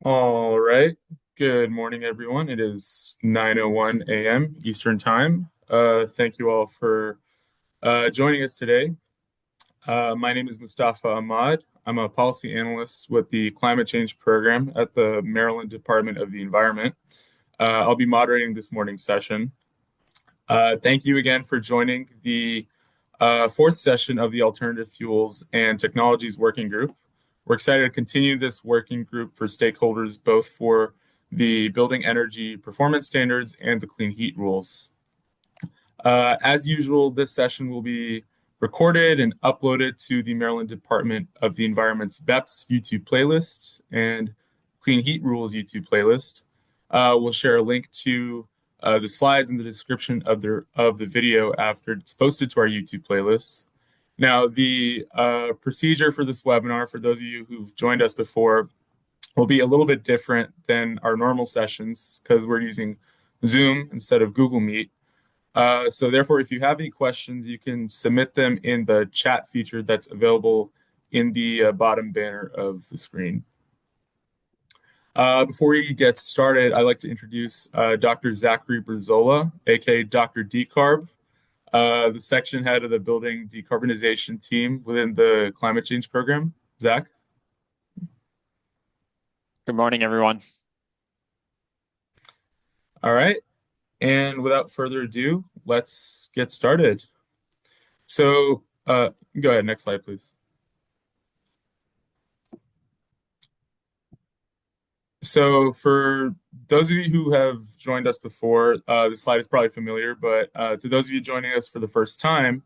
All right. Good morning, everyone. It is 9:01 a.m. Eastern Time. Thank you all for joining us today. My name is Mustafa Ahmad. I'm a policy analyst with the Climate Change Program at the Maryland Department of the Environment. I'll be moderating this morning's session. Thank you again for joining the fourth session of the Alternative Fuels and Technologies Working Group. We're excited to continue this working group for stakeholders, both for the building energy performance standards and the clean heat rules. As usual, this session will be recorded and uploaded to the Maryland Department of the Environment's BEPS YouTube playlist and Clean Heat Rules YouTube playlist. We'll share a link to the slides in the description of the video after it's posted to our YouTube playlist. Now, the procedure for this webinar, for those of you who've joined us before, will be a little bit different than our normal sessions because we're using Zoom instead of Google Meet. So therefore, if you have any questions, you can submit them in the chat feature that's available in the bottom banner of the screen. Before we get started, I'd like to introduce Dr. Zachary Brazil, aka Dr. Decarb, the section head of the building decarbonization team within the climate change program. Zach? Good morning, everyone. All right. And without further ado, let's get started. So go ahead, next slide, please. So for those of you who have joined us before, this slide is probably familiar, but to those of you joining us for the first time,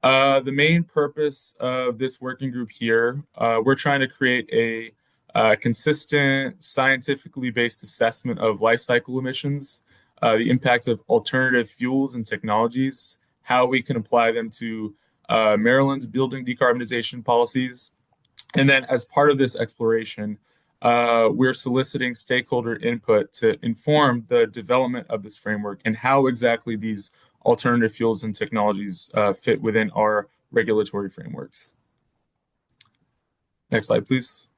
the main purpose of this working group here, we're trying to create a consistent, scientifically based assessment of life cycle emissions, the impacts of alternative fuels and technologies, how we can apply them to Maryland's building decarbonization policies. And then as part of this exploration, we're soliciting stakeholder input to inform the development of this framework and how exactly these alternative fuels and technologies fit within our regulatory frameworks. Next slide, please.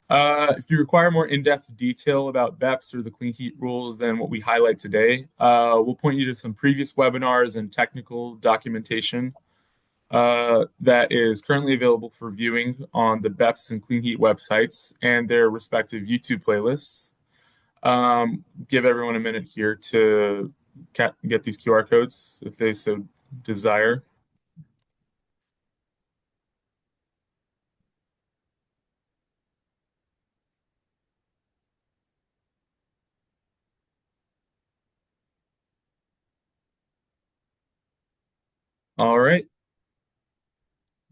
If you require more in-depth detail about BEPS or the clean heat rules than what we highlight today, we'll point you to some previous webinars and technical documentation that is currently available for viewing on the BEPS and Clean Heat websites and their respective YouTube playlists. Give everyone a minute here to get these QR codes if they so desire. All right.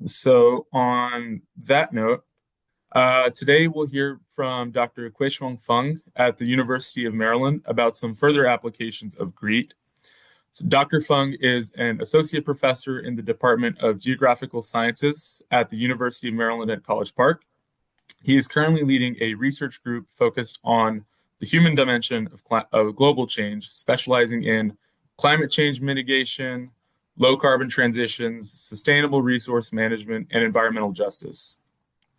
So on that note, today we'll hear from Dr. Quanung Fan at the University of Maryland about some further applications of GREET. So Dr. Fung is an associate professor in the Department of Geographical Sciences at the University of Maryland at College Park. He is currently leading a research group focused on the human dimension of global change, specializing in climate change mitigation, low carbon transitions, sustainable resource management, and environmental justice.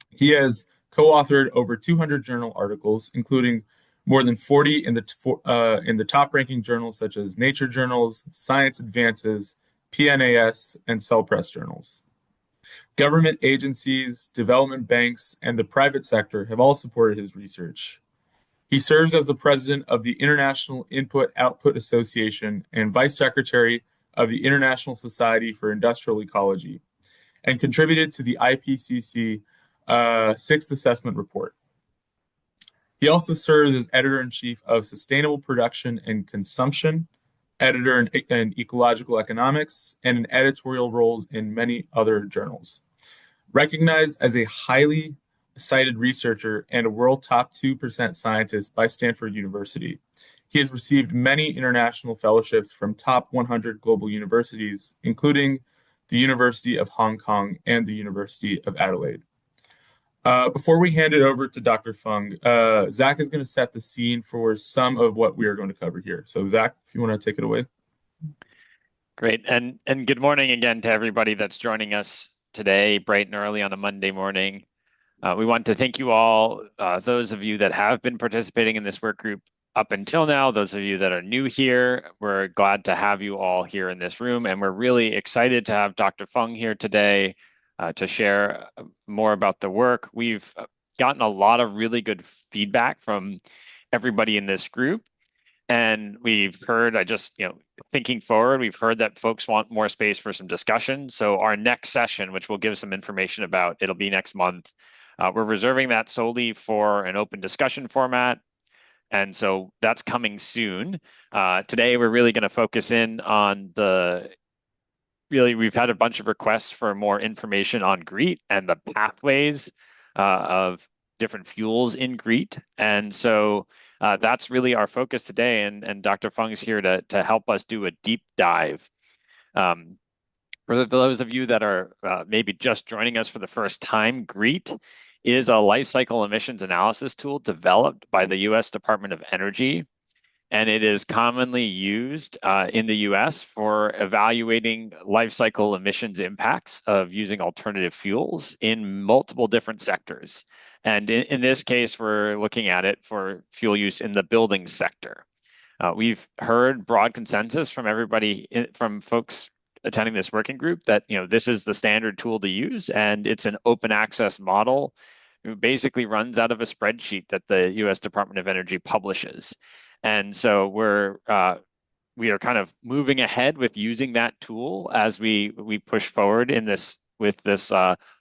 He has co-authored over 200 journal articles, including more than 40 in the top-ranking journals such as Nature journals, Science Advances, PNAS, and Cell Press journals. Government agencies, development banks, and the private sector have all supported his research. He serves as the president of the International Input-Output Association and vice secretary of the International Society for Industrial Ecology, and contributed to the IPCC Sixth Assessment Report. He also serves as editor-in-chief of Sustainable Production and Consumption, editor in Ecological Economics, and in editorial roles in many other journals. Recognized as a highly cited researcher and a world top 2% scientist by Stanford University, he has received many international fellowships from top 100 global universities, including the University of Hong Kong and the University of Adelaide. Before we hand it over to Dr. Fung, Zach is going to set the scene for some of what we are going to cover here. So Zach, if you want to take it away. Great. And good morning again to everybody that's joining us today, bright and early on a Monday morning. We want to thank you all, those of you that have been participating in this work group up until now, those of you that are new here, we're glad to have you all here in this room, and we're really excited to have Dr. Fung here today to share more about the work. We've gotten a lot of really good feedback from everybody in this group. And we've heard, thinking forward, we've heard that folks want more space for some discussion. So our next session, which we'll give some information about, it'll be next month. We're reserving that solely for an open discussion format. And so that's coming soon. Today, we're really going to focus in on we've had a bunch of requests for more information on GREET and the pathways of different fuels in GREET. And so that's really our focus today. And Dr. Fung is here to help us do a deep dive. Um, for those of you that are maybe just joining us for the first time, GREET is a life cycle emissions analysis tool developed by the U.S. Department of Energy, and it is commonly used in the US for evaluating life cycle emissions impacts of using alternative fuels in multiple different sectors. And in this case, we're looking at it for fuel use in the building sector. We've heard broad consensus from from folks attending this working group that this is the standard tool to use, and it's an open access model. It basically runs out of a spreadsheet that the U.S. Department of Energy publishes. And so we are kind of moving ahead with using that tool as we push forward in this with this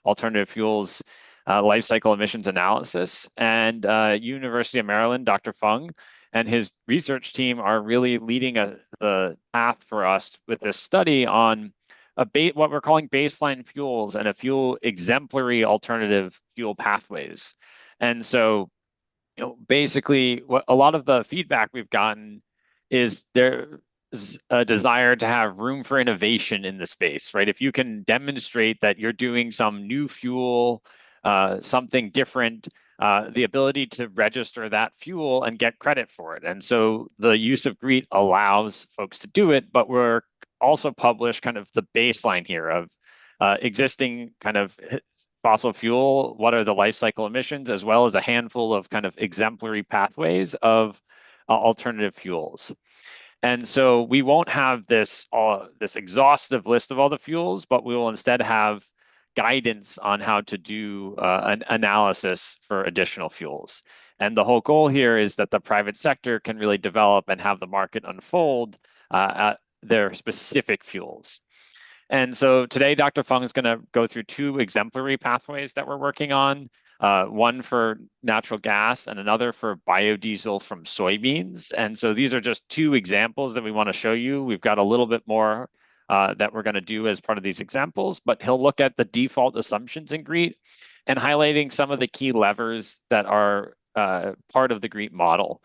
alternative fuels life cycle emissions analysis. And University of Maryland, Dr. Fung and his research team are really leading the path for us with this study on what we're calling baseline fuels and a fuel exemplary alternative fuel pathways. And so basically what a lot of the feedback we've gotten is there's a desire to have room for innovation in the space, right? If you can demonstrate that you're doing some new fuel, something different, the ability to register that fuel and get credit for it. And so the use of GREET allows folks to do it, but we're also published kind of the baseline here of existing kind of fossil fuel, what are the life cycle emissions, as well as a handful of kind of exemplary pathways of alternative fuels. And so we won't have this exhaustive list of all the fuels, but we will instead have guidance on how to do an analysis for additional fuels. And the whole goal here is that the private sector can really develop and have the market unfold at their specific fuels. And so today, Dr. Fung is going to go through two exemplary pathways that we're working on, one for natural gas and another for biodiesel from soybeans. And so these are just two examples that we want to show you. We've got a little bit more that we're going to do as part of these examples, but he'll look at the default assumptions in GREET and highlighting some of the key levers that are part of the GREET model.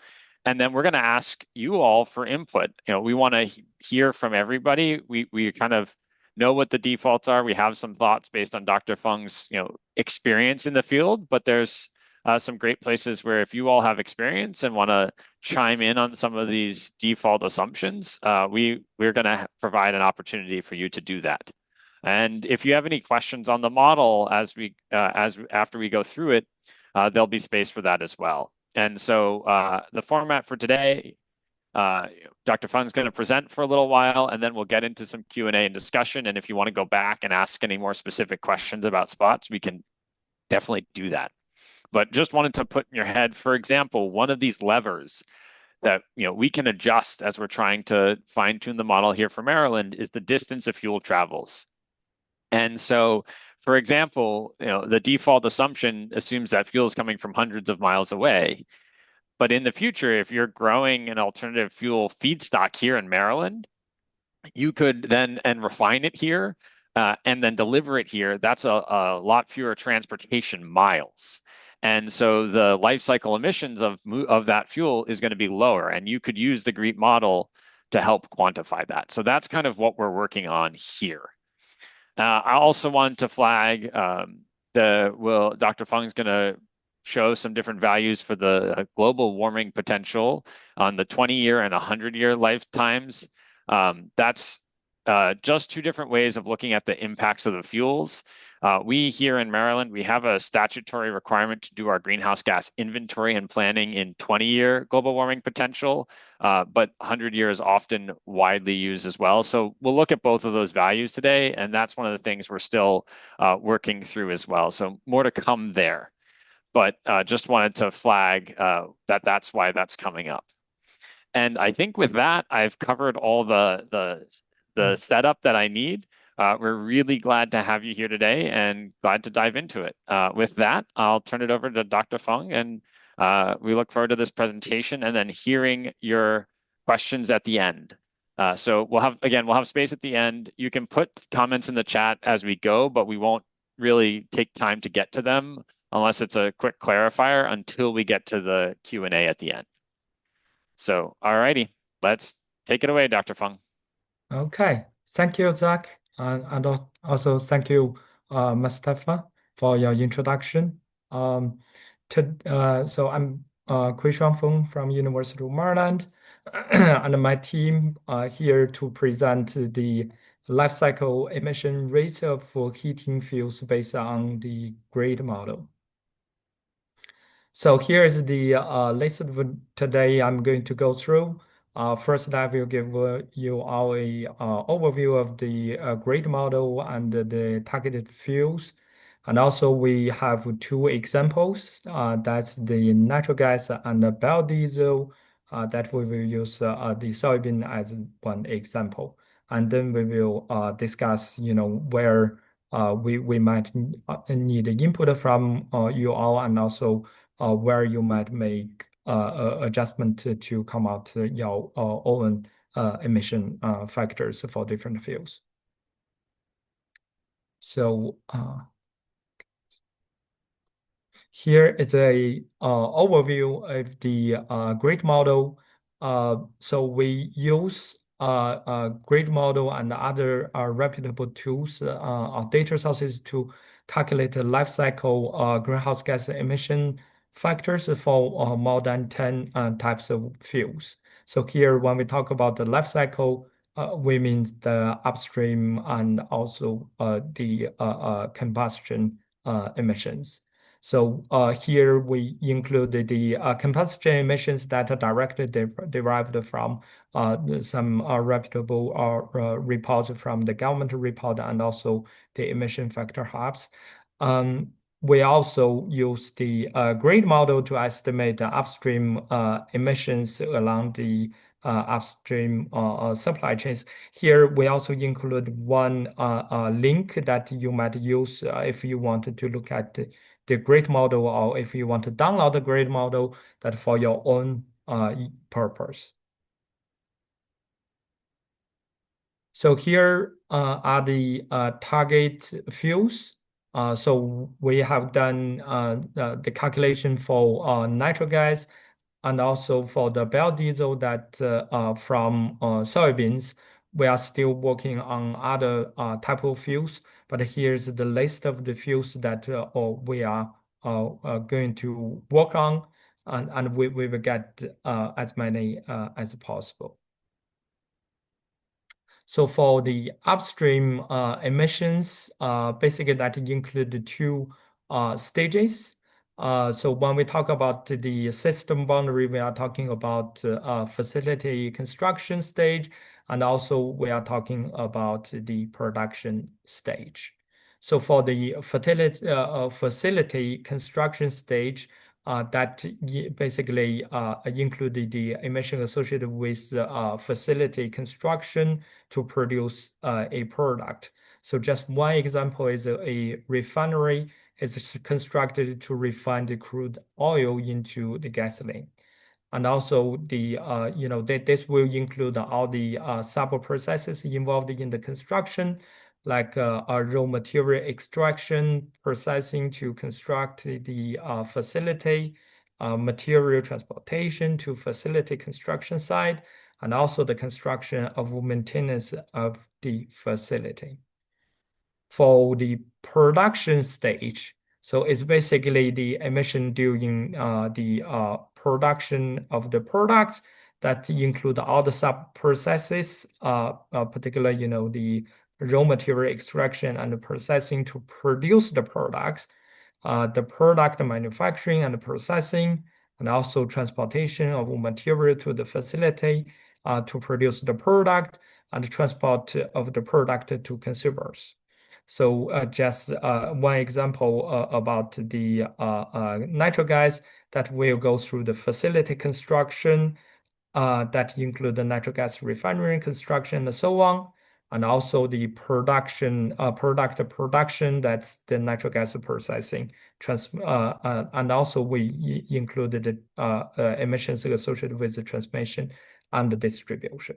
And then we're going to ask you all for input. We want to hear from everybody. We kind of know what the defaults are. We have some thoughts based on Dr. Fung's, experience in the field, but there's some great places where if you all have experience and want to chime in on some of these default assumptions, we're going to provide an opportunity for you to do that. And if you have any questions on the model after we go through it, there'll be space for that as well. And so the format for today, Dr. Fung's going to present for a little while, and then we'll get into some Q&A and discussion. And if you want to go back and ask any more specific questions about spots, we can definitely do that. But just wanted to put in your head, for example, one of these levers that we can adjust as we're trying to fine-tune the model here for Maryland is the distance of fuel travels. And so, for example, the default assumption assumes that fuel is coming from hundreds of miles away. But in the future, if you're growing an alternative fuel feedstock here in Maryland, you could then refine it here and then deliver it here. That's a lot fewer transportation miles. And so the life cycle emissions of that fuel is going to be lower. And you could use the GREET model to help quantify that. So that's kind of what we're working on here. I also want to flag Dr. Fung is going to show some different values for the global warming potential on the 20-year and 100-year lifetimes. That's just two different ways of looking at the impacts of the fuels. We here in Maryland, we have a statutory requirement to do our greenhouse gas inventory and planning in 20-year global warming potential, but 100-year is often widely used as well. So we'll look at both of those values today, and that's one of the things we're still working through as well. So more to come there, but just wanted to flag that that's why that's coming up. And I think with that, I've covered all the setup that I need. We're really glad to have you here today and glad to dive into it. With that, I'll turn it over to Dr. Fung, and we look forward to this presentation and then hearing your questions at the end. So we'll have space at the end. You can put comments in the chat as we go, but we won't really take time to get to them unless it's a quick clarifier until we get to the Q&A at the end. So, all righty, let's take it away, Dr. Fung. Okay, thank you, Zach, and also thank you, Mustafa, for your introduction. So I'm Quanung Fan from University of Maryland, and my team here to present the life cycle emission rates of heating fuels based on the grid model. So here is the list of today I'm going to go through. First, I will give you all a overview of the grid model and the targeted fuels. And also we have two examples. That's the natural gas and the biodiesel that we will use the soybean as one example. And then we will discuss, where we might need input from you all, and also where you might make adjustment to come out your own emission factors for different fuels. So here is a overview of the grid model. So we use grid model and other reputable tools or data sources to calculate the life cycle greenhouse gas emission factors for more than 10 types of fuels. So here, when we talk about the life cycle, we mean the upstream and also the combustion emissions. So here we include the combustion emissions that are directly derived from some reputable reports from the government report and also the emission factor hubs. We also use the grid model to estimate the upstream emissions along the upstream supply chains. Here, we also include one link that you might use if you wanted to look at the grid model, or if you want to download the grid model that for your own purpose. So here are the target fuels. So we have done the calculation for natural gas and also for the biodiesel that from soybeans. We are still working on other type of fuels, but here's the list of the fuels that we are going to work on, and we will get as many as possible. So for the upstream emissions, basically that include the two stages. So when we talk about the system boundary, we are talking about facility construction stage, and also we are talking about the production stage. So for the facility construction stage, that basically included the emission associated with facility construction to produce a product. So just one example is a refinery is constructed to refine the crude oil into the gasoline. And also this will include all the sub processes involved in the construction, like raw material extraction, processing to construct the facility, material transportation to facility construction site, and also the construction of maintenance of the facility. For the production stage, so it's basically the emission during the production of the products that include all the sub processes, particularly, the raw material extraction and processing to produce the products, the product manufacturing and processing, and also transportation of material to the facility to produce the product and transport of the product to consumers. So just one example about the natural gas that will go through the facility construction that include the natural gas refinery construction and so on, and also the product production, that's the natural gas processing, and also we included the emissions associated with the transmission and the distribution.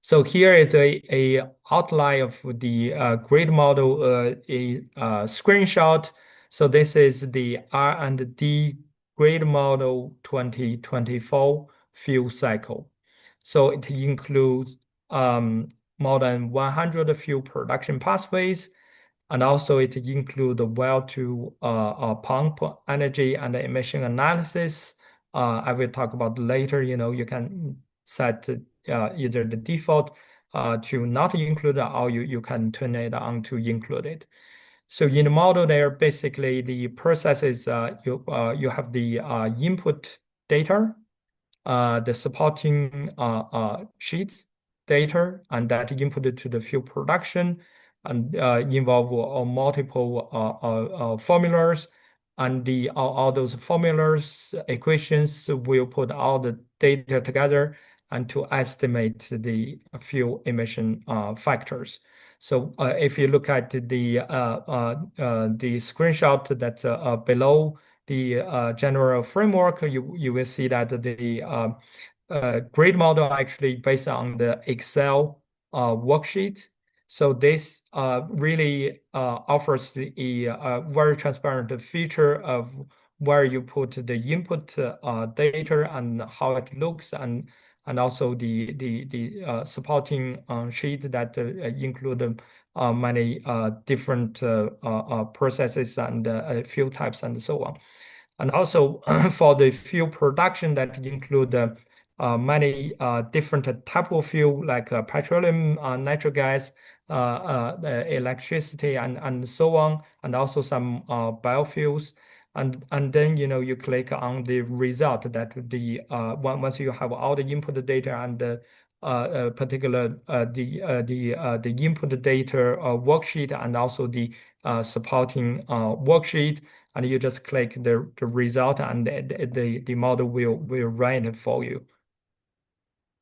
So here is a outline of the grid model, a screenshot. So this is the R&D grid model 2024 fuel cycle. So it includes more than 100 fuel production pathways, and also it includes the well to pump energy and emission analysis. I will talk about later. You can set either the default to not include, or you can turn it on to include it. So in the model there, basically the process is you have the input data, the supporting sheets data, and that input to the fuel production, and involve multiple formulas, and all those formulas equations will put all the data together and to estimate the fuel emission factors. So if you look at the screenshot that's below the general framework, you will see that the grid model actually based on the Excel worksheet. So this really offers a very transparent feature of where you put the input data and how it looks, and also the supporting sheet that include many different processes and fuel types and so on. And also for the fuel production that include many different type of fuel like petroleum, natural gas, electricity, and so on, and also some biofuels. And then you click on the result that the once you have all the input data and the particular the input data worksheet and also the supporting worksheet, and you just click the result, and the model will run it for you.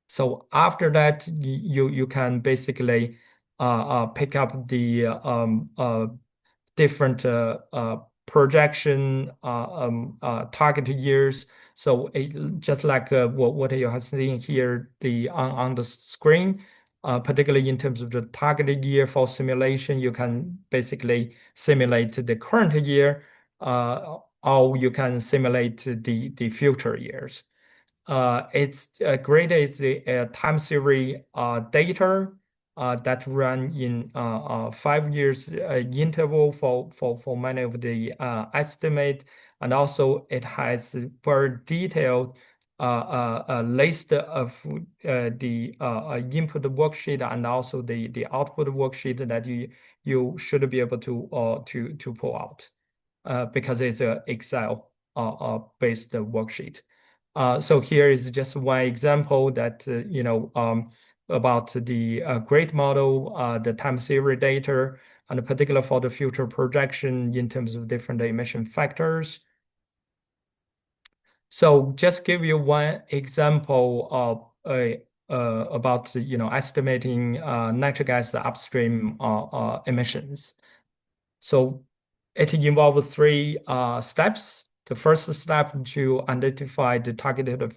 So after that, you can basically pick up the different projection target years. So just like what you have seen here on the screen, particularly in terms of the targeted year for simulation, you can basically simulate the current year, or you can simulate the future years. It's great is the time series data that run in 5 years interval for many of the estimate, and also it has very detailed list of the input worksheet and also the output worksheet that you should be able to pull out because it's a Excel based worksheet. So here is just one example that about the grid model, the time series data, and particular for the future projection in terms of different emission factors. So just give you one example of about estimating natural gas upstream emissions. So it involves three steps. The first step to identify the targeted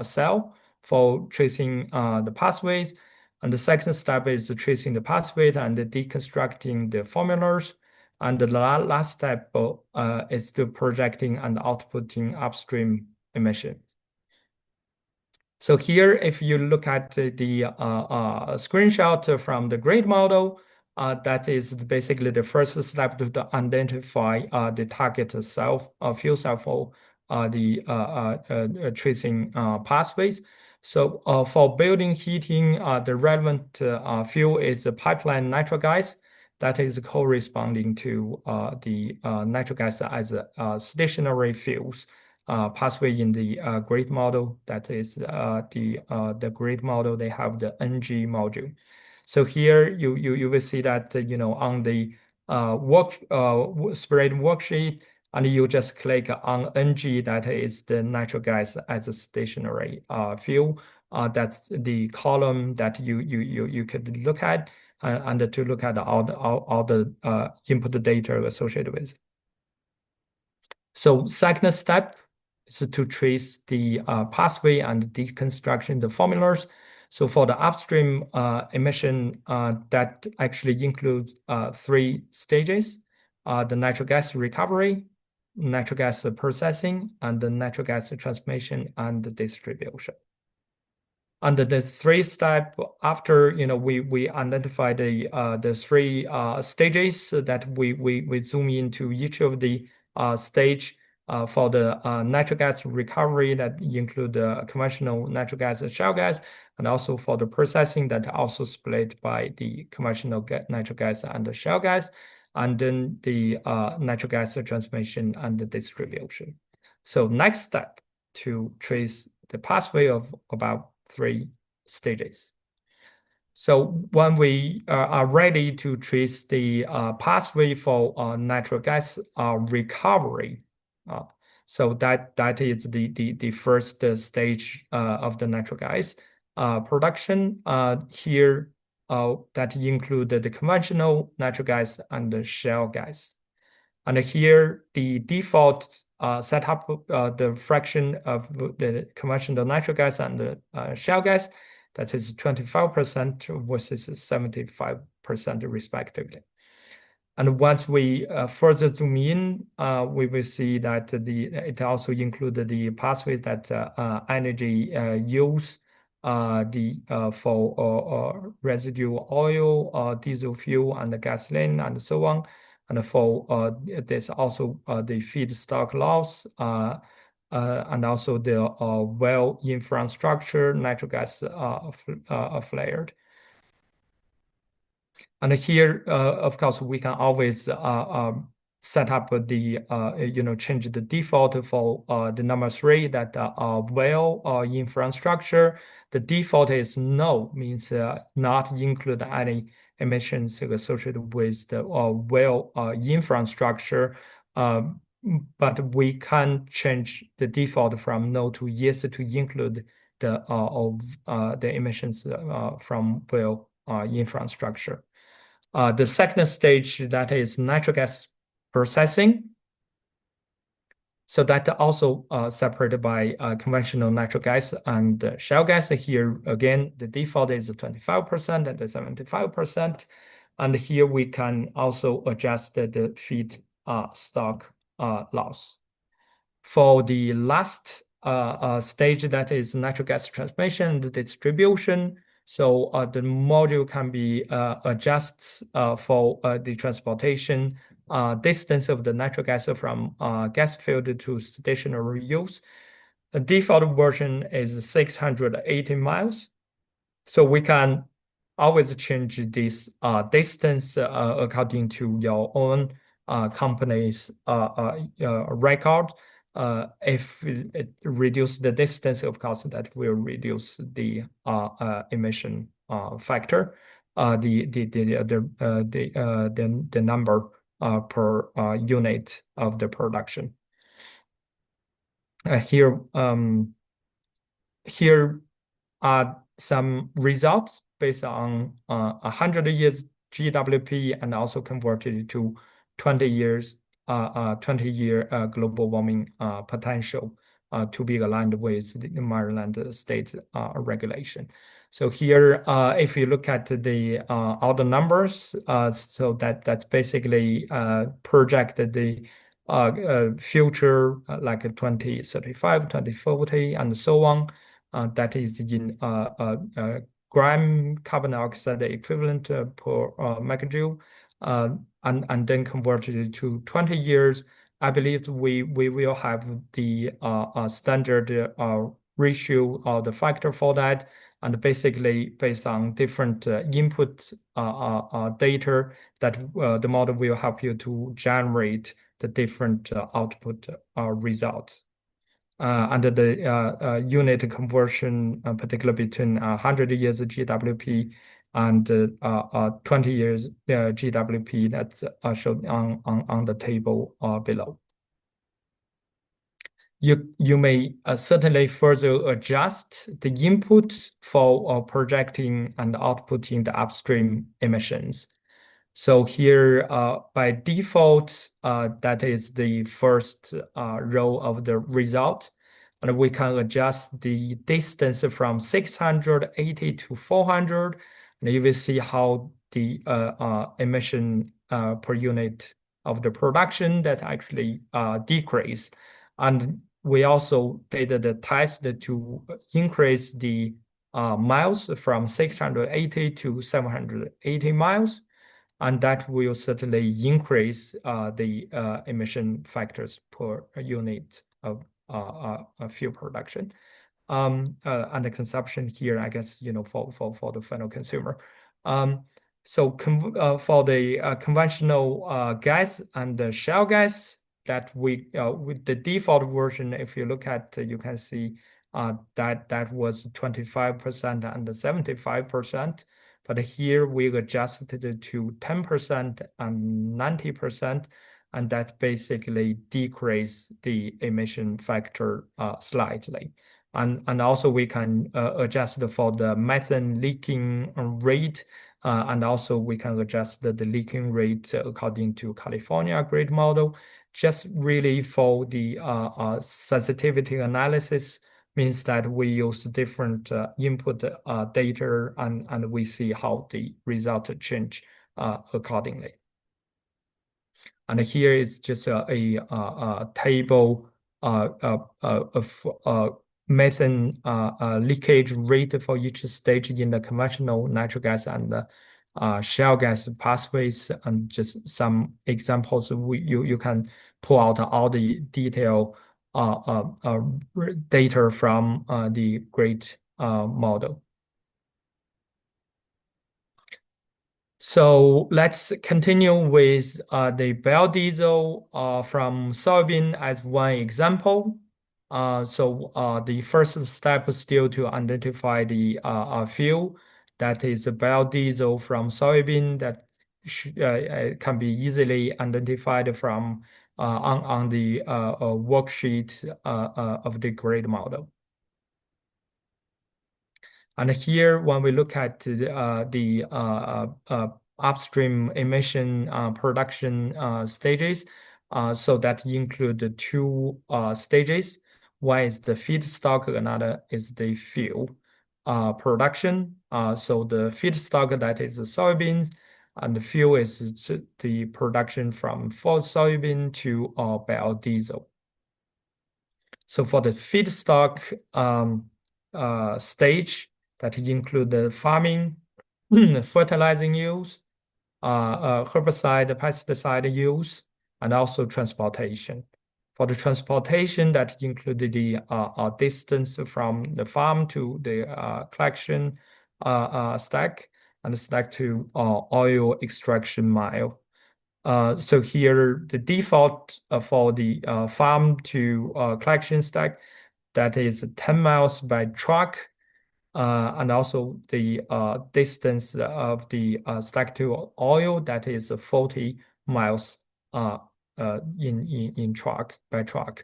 cell for tracing the pathways. And the second step is tracing the pathways and deconstructing the formulas. And the last step is the projecting and outputting upstream emissions. So here, if you look at the screenshot from the grid model, that is basically the first step to identify the target cell, fuel cell tracing pathways. So for building heating, the relevant fuel is the pipeline natural gas that is corresponding to the natural gas as stationary fuels pathway in the grid model. That is the grid model. They have the NG module. So here you will see that on the spread worksheet, and you just click on NG, that is the natural gas as a stationary fuel. That's the column that you could look at and to look at all the input data associated with. So second step is to trace the pathway and deconstruction the formulas. So for the upstream emission, that actually includes three stages: the natural gas recovery, natural gas processing, and the natural gas transmission and distribution. Under the three step, after we identify the three stages, that we zoom into each of the stage for the natural gas recovery, that include the conventional natural gas and shale gas, and also for the processing, that also split by the conventional natural gas and the shale gas, and then the natural gas transmission and the distribution. So next step, to trace the pathway of about three stages. So when we are ready to trace the pathway for natural gas recovery, so that is the first stage of the natural gas production. Here, that include the conventional natural gas and the shale gas. And here, the default setup, the fraction of the conventional natural gas and the shale gas, that is 25% versus 75% respectively. And once we further zoom in, we will see that it also included the pathways that energy use, for residual oil, diesel fuel, and gasoline, and so on. And for there's also the feedstock loss, and also the well infrastructure natural gas flared. And here, of course, we can always set up the change the default for the number three, that well infrastructure. The default is no, means not include any emissions associated with the well infrastructure. But we can change the default from no to yes to include the emissions from well infrastructure. The second stage, that is natural gas processing. So that also separated by conventional natural gas and shale gas. Here again, the default is 25% and the 75%. And here we can also adjust the feed stock loss. For the last stage, that is natural gas transmission and distribution. So the module can be adjusted for the transportation distance of the natural gas from gas field to stationary use. The default version is 680 miles. So we can always change this distance according to your own company's record. If it reduce the distance, of course, that will reduce the emission factor, the number per unit of the production. Here are some results based on 100 years GWP and also converted to 20 years 20-year global warming potential to be aligned with the Maryland state regulation. So here, if you look at the all the numbers, so that's basically projected the future like 2035, 2040, and so on. That is in gram carbon dioxide equivalent per megajoule. And then converted to 20 years, I believe we will have the standard ratio or the factor for that, and basically based on different input data that the model will help you to generate the different output results. Under the unit conversion, particularly between 100 years GWP and 20 years GWP, that's shown on the table below. You may certainly further adjust the input for projecting and outputting the upstream emissions. So here, by default, that is the first row of the result. And we can adjust the distance from 680 to 400. And you will see how the emission per unit of the production that actually decrease. And we also did the test to increase the miles from 680 to 780 miles. And that will certainly increase the emission factors per unit of fuel production. And the consumption here, I guess, for the final consumer. So for the conventional gas and the shale gas, that with the default version, if you look at, you can see that was 25% and 75%. But here we adjusted it to 10% and 90%, and that basically decrease the emission factor slightly. And also we can adjust for the methane leaking rate, and also we can adjust the leaking rate according to California grid model. Just really for the sensitivity analysis means that we use different input data and we see how the result change accordingly. And here is just a table of methane leakage rate for each stage in the conventional natural gas and shale gas pathways, and just some examples. You can pull out all the detail data from the grid model. So let's continue with the biodiesel from soybean as one example. So the first step is still to identify the fuel that is a biodiesel from soybean that can be easily identified from on the worksheet of the grid model. And here, when we look at the upstream emission production stages, so that include the two stages. One is the feedstock, another is the fuel production. So the feedstock, that is the soybeans, and the fuel is the production from soybean to biodiesel. So for the feedstock stage, that include the farming, fertilizing use, herbicide, pesticide use, and also transportation. For the transportation, that included the distance from the farm to the collection stack, and the stack to oil extraction mile. So here, the default for the farm to collection stack, that is 10 miles by truck, and also the distance of the stack to oil, that is 40 miles in truck by truck.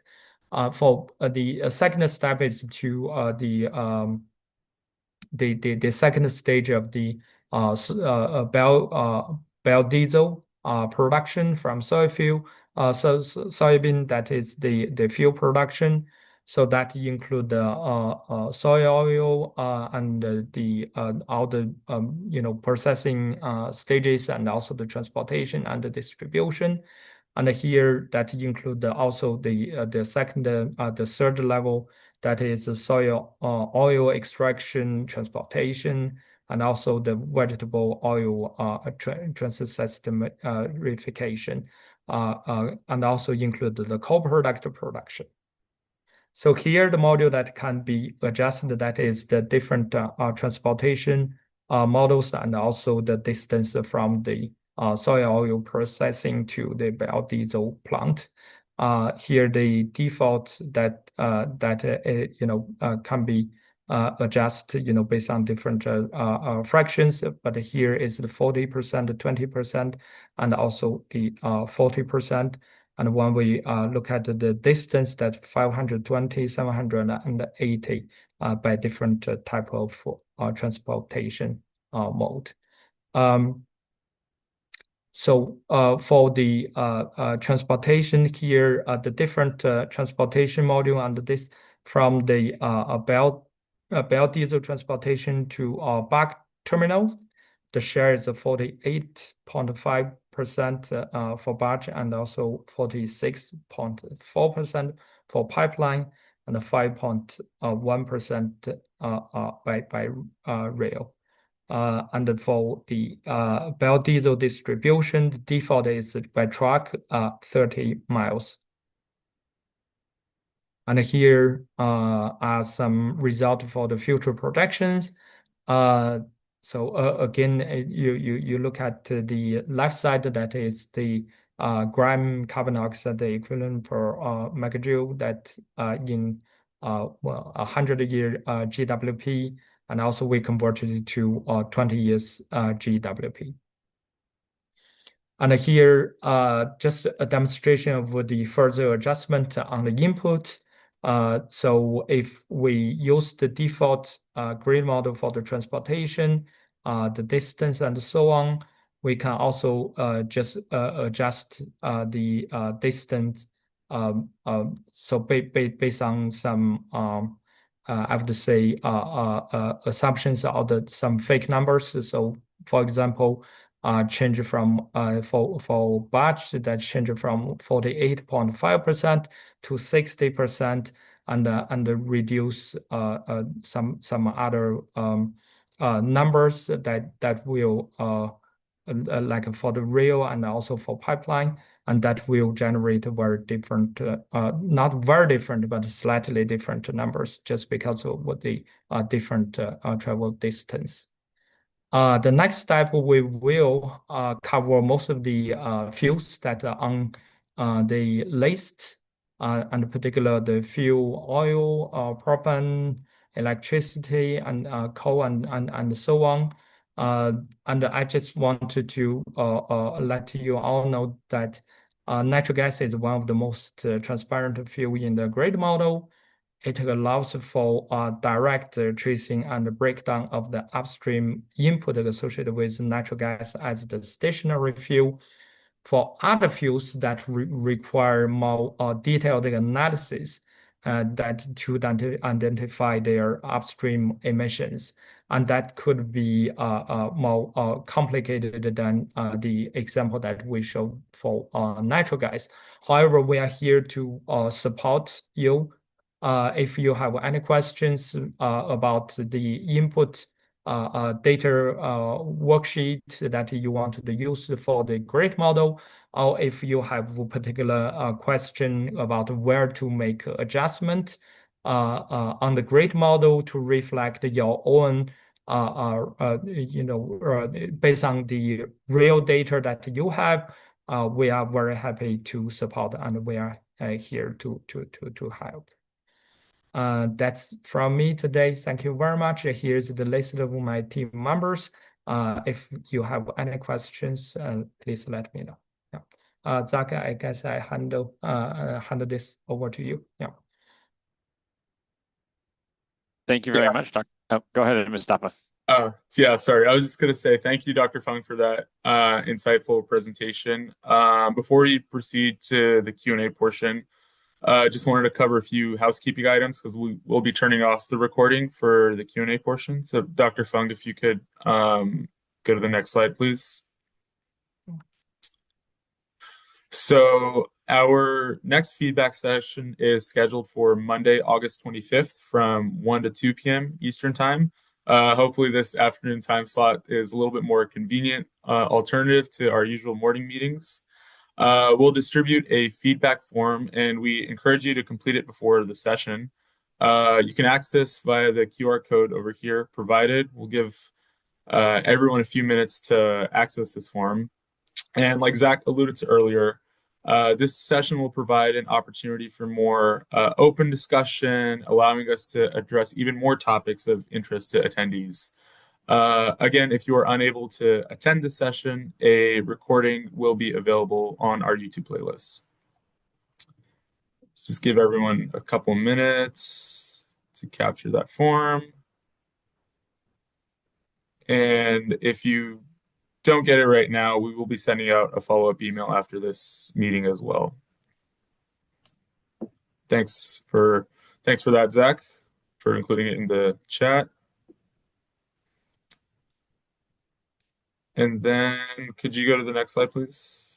For the second step is to the second stage of the biodiesel production from soybean, that is the fuel production. So that include the soy oil and all the processing stages, and also the transportation and the distribution. And here that include also the second, the third level, that is the soil oil extraction, transportation, and also the vegetable oil transit system verification. and also include the co-product production. So here the module that can be adjusted, that is the different transportation models and also the distance from the soy oil processing to the biodiesel plant. Here the default that can be adjusted based on different fractions, but here is the 40%, 20%, and also the 40%. And when we look at the distance, that's 520, 780 by different type of transportation mode. So for the transportation here, the different transportation module and this from the biodiesel transportation to bulk terminal, the share is 48.5% for batch and also 46.4% for pipeline and 5.1% by rail. And for the biodiesel distribution, the default is by truck 30 miles. And here are some results for the future projections. So again, you look at the left side, that is the gram carbon dioxide, the equivalent per megajoule that in 100-year GWP, and also we converted it to 20 years GWP. And here, just a demonstration of the further adjustment on the input. So if we use the default grid model for the transportation, the distance and so on, we can also just adjust the distance. So based on some, I have to say, assumptions or some fake numbers. So for example, change from for batch that change from 48.5% to 60% and reduce some other numbers that will like for the rail and also for pipeline, and that will generate very different, not very different, but slightly different numbers just because of what the different travel distance. The next step, we will cover most of the fuels that are on the list, and particular the fuel oil, propane, electricity, and coal, and so on. And I just wanted to let you all know that natural gas is one of the most transparent fuel in the grid model. It allows for direct tracing and breakdown of the upstream input associated with natural gas as the stationary fuel. For other fuels that require more detailed analysis that to identify their upstream emissions, and that could be more complicated than the example that we showed for natural gas. However, we are here to support you. If you have any questions about the input data worksheet that you want to use for the grid model, or if you have a particular question about where to make adjustment on the grid model to reflect your own, based on the real data that you have, we are very happy to support, and we are here to help. That's from me today. Thank you very much. Here's the list of my team members. If you have any questions, please let me know. Yeah. Zach, I guess I handle this over to you. Yeah. Thank you very much, Dr. Oh, go ahead, Mustafa. Yeah, sorry. I was just going to say thank you, Dr. Fung, for that insightful presentation. Before we proceed to the Q&A portion, just wanted to cover a few housekeeping items because we will be turning off the recording for the Q&A portion. So, Dr. Fung, if you could go to the next slide, please. So, our next feedback session is scheduled for Monday, August 25th from 1 to 2 p.m. Eastern Time. Hopefully, this afternoon time slot is a little bit more convenient alternative to our usual morning meetings. We'll distribute a feedback form, and we encourage you to complete it before the session. You can access via the QR code over here provided. We'll give everyone a few minutes to access this form. And like Zach alluded to earlier, this session will provide an opportunity for more open discussion, allowing us to address even more topics of interest to attendees. Again, if you are unable to attend this session, a recording will be available on our YouTube playlist. Let's just give everyone a couple minutes to capture that form. And if you don't get it right now, we will be sending out a follow-up email after this meeting as well. Thanks for that, Zach, for including it in the chat. And then could you go to the next slide, please?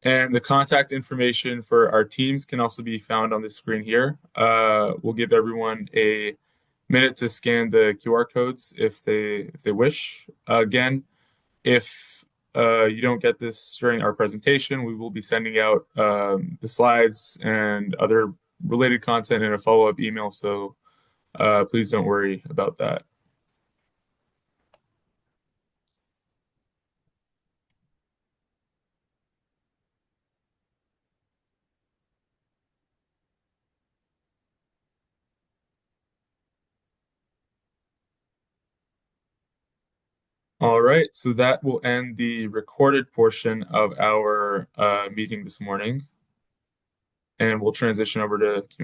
And the contact information for our teams can also be found on the screen here. We'll give everyone a minute to scan the QR codes if they wish. Again, if you don't get this during our presentation, we will be sending out the slides and other related content in a follow-up email, so please don't worry about that. All right, so that will end the recorded portion of our meeting this morning, and we'll transition over to Q&A.